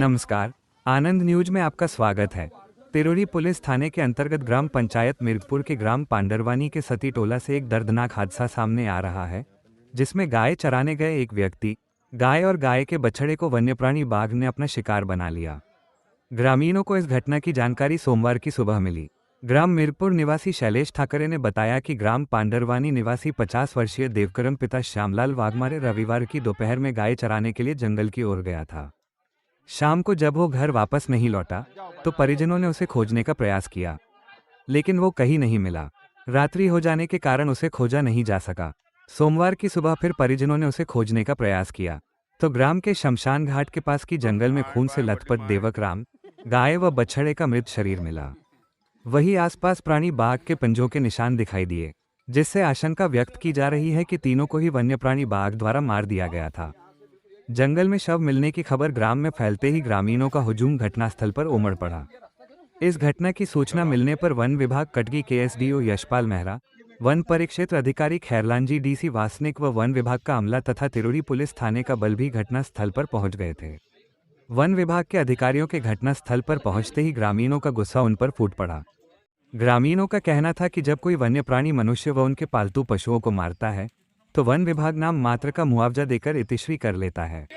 नमस्कार, आनंद न्यूज में आपका स्वागत है। तिरोरी पुलिस थाने के अंतर्गत ग्राम पंचायत मिर्गपुर के ग्राम पांडरवानी के सती टोला से एक दर्दनाक हादसा सामने आ रहा है, जिसमें गाय चराने गए एक व्यक्ति, गाय और गाय के बछड़े को वन्यप्राणी बाघ ने अपना शिकार बना लिया। ग्रामीणों को इस घटना की जानकारी सोमवार की सुबह मिली। ग्राम मिर्गपुर निवासी शैलेश ठाकरे ने बताया कि ग्राम पांडरवानी निवासी 50 वर्षीय देवकरम पिता श्यामलाल वाघमारे रविवार की दोपहर में गाय चराने के लिए जंगल की ओर गया था। शाम को जब वो घर वापस नहीं लौटा तो परिजनों ने उसे खोजने का प्रयास किया, लेकिन वो कहीं नहीं मिला। रात्रि हो जाने के कारण उसे खोजा नहीं जा सका। सोमवार की सुबह फिर परिजनों ने उसे खोजने का प्रयास किया तो ग्राम के शमशान घाट के पास की जंगल में खून से लथपथ देवकराम, गाय व बछड़े का मृत शरीर मिला। वहीं आसपास प्राणी बाघ के पंजों के निशान दिखाई दिए, जिससे आशंका व्यक्त की जा रही है कि तीनों को ही वन्यप्राणी बाघ द्वारा मार दिया गया था। जंगल में शव मिलने की खबर ग्राम में फैलते ही ग्रामीणों का हुजूम घटनास्थल पर उमड़ पड़ा। इस घटना की सूचना मिलने पर वन विभाग कटगी के एसडीओ यशपाल मेहरा, वन परिक्षेत्र अधिकारी खैरलांजी डीसी वासनिक व वन विभाग का अमला तथा तिरोरी पुलिस थाने का बल भी घटनास्थल पर पहुंच गए थे। वन विभाग के अधिकारियों के घटनास्थल पर पहुंचते ही ग्रामीणों का गुस्सा उन पर फूट पड़ा। ग्रामीणों का कहना था कि जब कोई वन्यप्राणी मनुष्य व उनके पालतू पशुओं को मारता है तो वन विभाग नाम मात्र का मुआवजा देकर इतिश्री कर लेता है।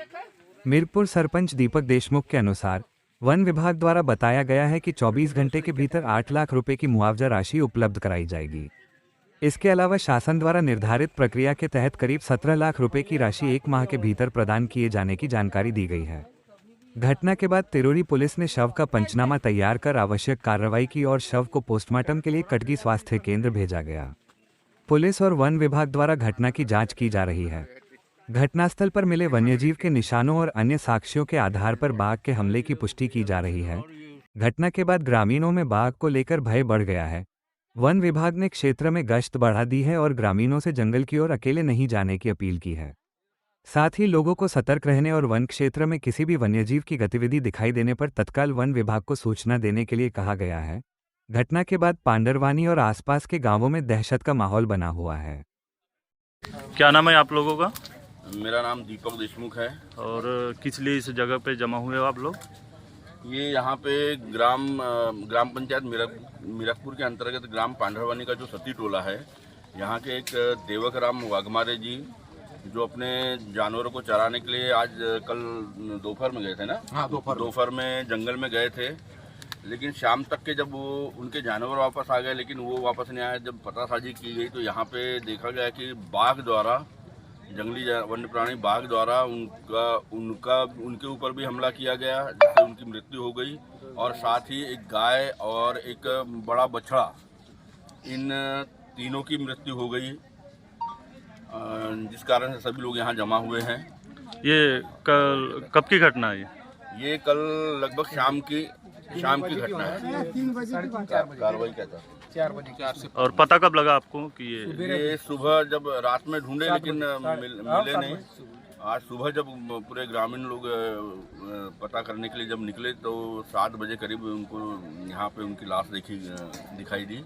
मिर्गपुर सरपंच दीपक देशमुख के अनुसार वन विभाग द्वारा बताया गया है कि 24 घंटे के भीतर 8 लाख रुपए की मुआवजा राशि उपलब्ध कराई जाएगी। इसके अलावा शासन द्वारा निर्धारित प्रक्रिया के तहत करीब 17 लाख रुपए की राशि 1 माह के भीतर प्रदान किए जाने की जानकारी दी गई है। घटना के बाद तिरोरी पुलिस ने शव का पंचनामा तैयार कर आवश्यक कार्रवाई की और शव को पोस्टमार्टम के लिए कटगी स्वास्थ्य केंद्र भेजा गया। पुलिस और वन विभाग द्वारा घटना की जांच की जा रही है। घटनास्थल पर मिले वन्यजीव के निशानों और अन्य साक्ष्यों के आधार पर बाघ के हमले की पुष्टि की जा रही है। घटना के बाद ग्रामीणों में बाघ को लेकर भय बढ़ गया है। वन विभाग ने क्षेत्र में गश्त बढ़ा दी है और ग्रामीणों से जंगल की ओर अकेले नहीं जाने की अपील की है। साथ ही लोगों को सतर्क रहने और वन क्षेत्र में किसी भी वन्यजीव की गतिविधि दिखाई देने पर तत्काल वन विभाग को सूचना देने के लिए कहा गया है। घटना के बाद पांडरवानी और आसपास के गांवों में दहशत का माहौल बना हुआ है। क्या नाम है आप लोगों का? मेरा नाम दीपक देशमुख है। और किस लिए इस जगह पे जमा हुए हो आप लोग? ये यहाँ पे ग्राम पंचायत मिरकपुर के अंतर्गत ग्राम पांडरवानी का जो सती टोला है, यहाँ के एक देवकराम वाघमारे जी जो अपने जानवरों को चराने के लिए आज कल दोपहर में गए थे ना? हाँ, दोपहर में जंगल में गए थे, लेकिन शाम तक के जब वो उनके जानवर वापस आ गए, लेकिन वो वापस नहीं आए। जब पतासाजी की गई तो यहाँ पे देखा गया कि बाघ द्वारा, जंगली वन्य प्राणी बाघ द्वारा उनके ऊपर भी हमला किया गया, जिससे उनकी मृत्यु हो गई। और साथ ही एक गाय और एक बड़ा बछड़ा, इन तीनों की मृत्यु हो गई, जिस कारण से सभी लोग यहाँ जमा हुए हैं। ये कब की घटना है? ये कल लगभग शाम की घटना है। 3 बजे कार्रवाई क्या था? 4 बजे। और पता कब लगा आपको कि ये सुबह जब रात में ढूंढे लेकिन मिले नहीं। आज सुबह जब पूरे ग्रामीण लोग पता करने के लिए जब निकले तो 7 बजे करीब उनको यहाँ पे उनकी लाश दिखाई दी।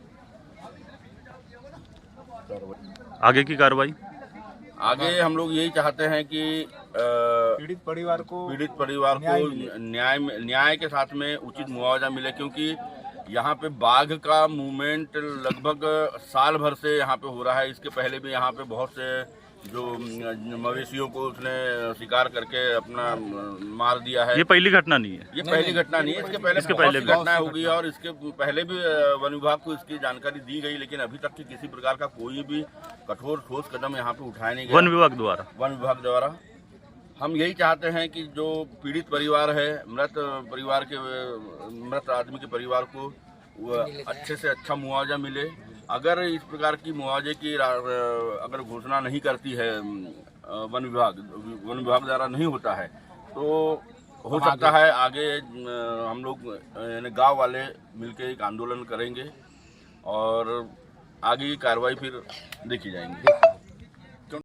आगे की कार्रवाई? आगे हम लोग यही चाहते हैं कि पीड़ित परिवार को न्याय के साथ में उचित मुआवजा मिले, क्योंकि यहाँ पे बाघ का मूवमेंट लगभग साल भर से यहाँ पे हो रहा है। इसके पहले भी यहाँ पे बहुत से जो मवेशियों को उसने शिकार करके अपना मार दिया है। ये पहली घटना नहीं है? ये पहली घटना नहीं है, इसके पहले घटनाएं हो गई और इसके पहले भी वन विभाग को इसकी जानकारी दी गई, लेकिन अभी तक की किसी प्रकार का कोई भी कठोर ठोस कदम यहाँ पे उठाया नहीं गया वन विभाग द्वारा। हम यही चाहते हैं कि जो पीड़ित परिवार है, मृत आदमी के परिवार को अच्छे से अच्छा मुआवजा मिले। अगर इस प्रकार की मुआवजे की अगर घोषणा नहीं करती है वन विभाग द्वारा नहीं होता है, तो हो सकता है आगे हम लोग गांव वाले मिलकर एक आंदोलन करेंगे और आगे की कार्रवाई फिर देखी जाएंगी।